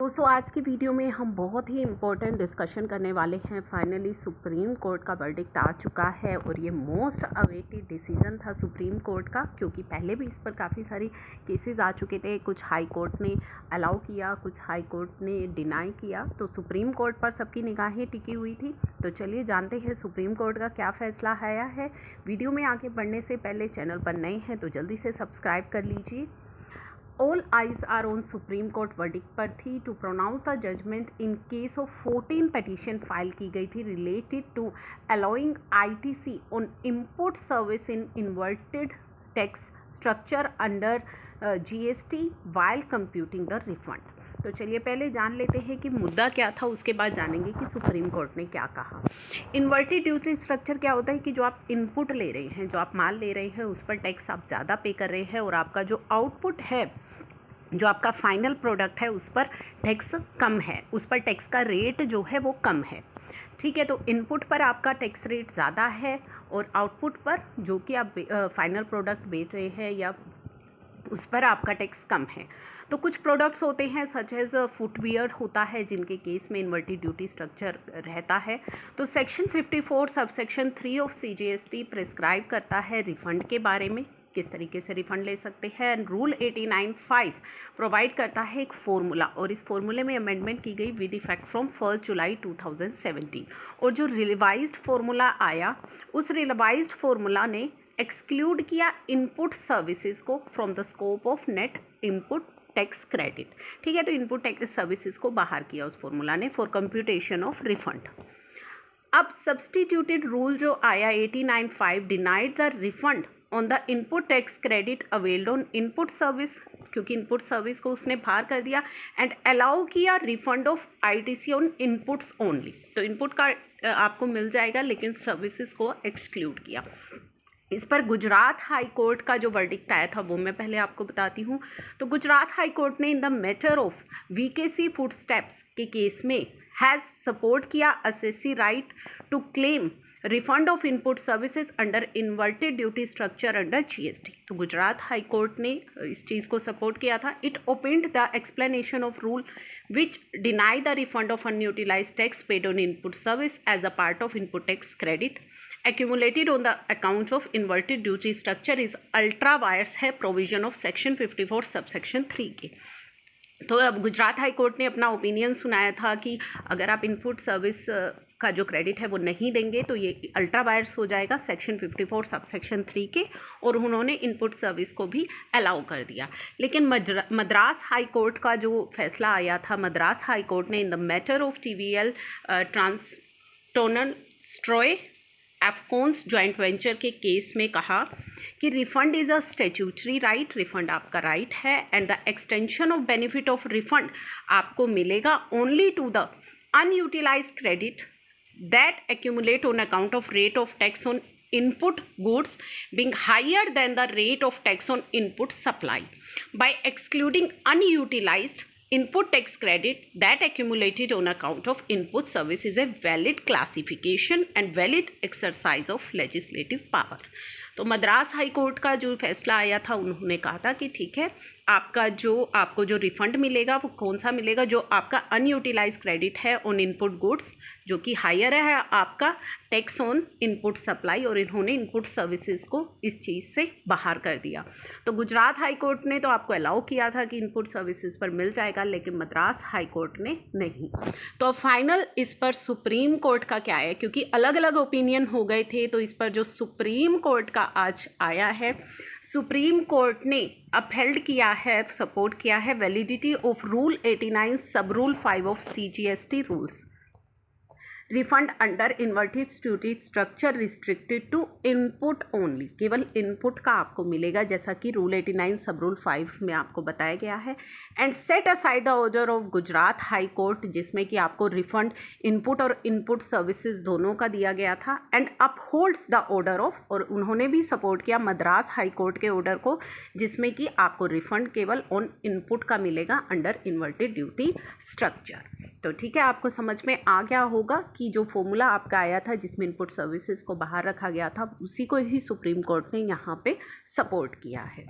दोस्तों आज की वीडियो में हम बहुत ही इम्पोर्टेंट डिस्कशन करने वाले हैं। फाइनली सुप्रीम कोर्ट का वर्डिक्ट आ चुका है और ये मोस्ट अवेटेड डिसीजन था सुप्रीम कोर्ट का, क्योंकि पहले भी इस पर काफ़ी सारी केसेस आ चुके थे। कुछ हाई कोर्ट ने अलाउ किया, कुछ हाई कोर्ट ने डिनाई किया, तो सुप्रीम कोर्ट पर सबकी निगाहें टिकी हुई थी। तो चलिए जानते हैं सुप्रीम कोर्ट का क्या फ़ैसला आया है। वीडियो में आगे बढ़ने से पहले चैनल पर नए हैं तो जल्दी से सब्सक्राइब कर लीजिए। All eyes are on Supreme Court verdict पर थी to pronounce the judgment in case of 14 petition file की गई थी related to allowing ITC on import service in inverted tax structure under GST while computing the refund। तो चलिए पहले जान लेते हैं कि मुद्दा क्या था, उसके बाद जानेंगे कि सुप्रीम कोर्ट ने क्या कहा। इन्वर्टेड ड्यूटी स्ट्रक्चर क्या होता है कि जो आप इनपुट ले रहे हैं, जो आप माल ले रहे हैं, उस पर टैक्स आप ज़्यादा पे कर रहे हैं और आपका जो आउटपुट है, जो आपका फाइनल प्रोडक्ट है, उस पर टैक्स कम है, उस पर टैक्स का रेट जो है वो कम है। ठीक है, तो इनपुट पर आपका टैक्स रेट ज़्यादा है और आउटपुट पर जो कि आप फाइनल प्रोडक्ट बेच रहे हैं या उस पर आपका टैक्स कम है। तो कुछ प्रोडक्ट्स होते हैं सच एज फुटवियर होता है जिनके केस में इन्वर्टेड ड्यूटी स्ट्रक्चर रहता है। तो section 54 subsection 3 of CGST prescribe करता है रिफंड के बारे में, किस तरीके से रिफंड ले सकते हैं। रूल 89(5) प्रोवाइड करता है एक फॉर्मूला और इस फॉर्मूले में अमेंडमेंट की गई विद इफेक्ट फ्रॉम 1 जुलाई 2017। और जो रिवाइज्ड फॉर्मूला आया, उस रिवाइज्ड फॉर्मूला ने एक्सक्लूड किया इनपुट सर्विसेज को from the scope of net input tax credit. ठीक है, तो इनपुट टैक्स सर्विसेज को बाहर किया उस फॉर्मूला ने फॉर कंप्यूटेशन ऑफ रिफंड। अब सब्सटीट्यूटेड रूल जो आया 89(5) denied the refund on the input tax credit availed on input service, क्योंकि इनपुट सर्विस को उसने बाहर कर दिया, एंड अलाउ किया refund of ITC on inputs only. तो इनपुट का आपको मिल जाएगा लेकिन सर्विसेज को एक्सक्लूड किया। इस पर गुजरात हाई कोर्ट का जो वर्डिक्ट आया था वो मैं पहले आपको बताती हूँ। तो गुजरात हाई कोर्ट ने in the matter of VKC Footsteps के केस में हैज़ सपोर्ट किया assessee right to claim refund of input services under inverted duty structure under GST। तो गुजरात हाई कोर्ट ने इस चीज़ को सपोर्ट किया था। It opened the explanation of rule which deny the refund of unutilised tax paid on input service as a part of input tax credit accumulated on the account of inverted duty structure is ultra wires है provision of section 54 subsection 3 के। तो अब Gujarat high court ने अपना opinion सुनाया था कि अगर आप इनपुट सर्विस का जो क्रेडिट है वो नहीं देंगे तो ये अल्ट्रा वायर्स हो जाएगा सेक्शन 54 सबसेक्शन 3 के, और उन्होंने इनपुट सर्विस को भी अलाउ कर दिया। लेकिन मद्रास हाई कोर्ट का जो फैसला आया था, मद्रास हाई कोर्ट ने in the matter of TVL Transtonnelstroy Afcons joint venture के केस में कहा कि refund is a statutory right, refund आपका राइट है, and the extension of benefit of refund आपको मिलेगा only to the unutilised credit that accumulate on account of rate of tax on input goods being higher than the rate of tax on input supply. By excluding unutilized input tax credit that accumulated on account of input service is a valid classification and valid exercise of legislative power. तो Madras high court का जो फैसला आया था, उन्होंने कहा था कि ठीक है, आपको जो रिफंड मिलेगा वो कौन सा मिलेगा, जो आपका अनयूटिलाइज क्रेडिट है ऑन इनपुट गुड्स, जो कि हायर है आपका टैक्स ऑन इनपुट सप्लाई, और इन्होंने इनपुट सर्विसेज को इस चीज़ से बाहर कर दिया। तो गुजरात हाई कोर्ट ने तो आपको अलाउ किया था कि इनपुट सर्विसेज पर मिल जाएगा, लेकिन मद्रास हाई कोर्ट ने नहीं। तो फाइनल इस पर सुप्रीम कोर्ट का क्या है, क्योंकि अलग अलग ओपिनियन हो गए थे, तो इस पर जो सुप्रीम कोर्ट का आज आया है, सुप्रीम कोर्ट ने अपहेल्ड किया है, सपोर्ट किया है validity of rule 89 sub rule 5 of CGST rules. Refund under inverted duty structure restricted to input only, केवल इनपुट का आपको मिलेगा, जैसा कि रूल 89 सब रूल 5 में आपको बताया गया है। And set aside the order of Gujarat high court, जिसमें कि आपको रिफंड इनपुट और इनपुट सर्विसेज दोनों का दिया गया था, and upholds the order of, और उन्होंने भी सपोर्ट किया मद्रास हाई कोर्ट के ऑर्डर को, जिसमें कि आपको रिफंड केवल ऑन इनपुट का मिलेगा अंडर इन्वर्टेड ड्यूटी स्ट्रक्चर। तो ठीक है, आपको समझ में आ गया होगा कि जो फॉर्मूला आपका आया था जिसमें इनपुट सर्विसेज को बाहर रखा गया था, उसी को ही सुप्रीम कोर्ट ने यहाँ पे सपोर्ट किया है।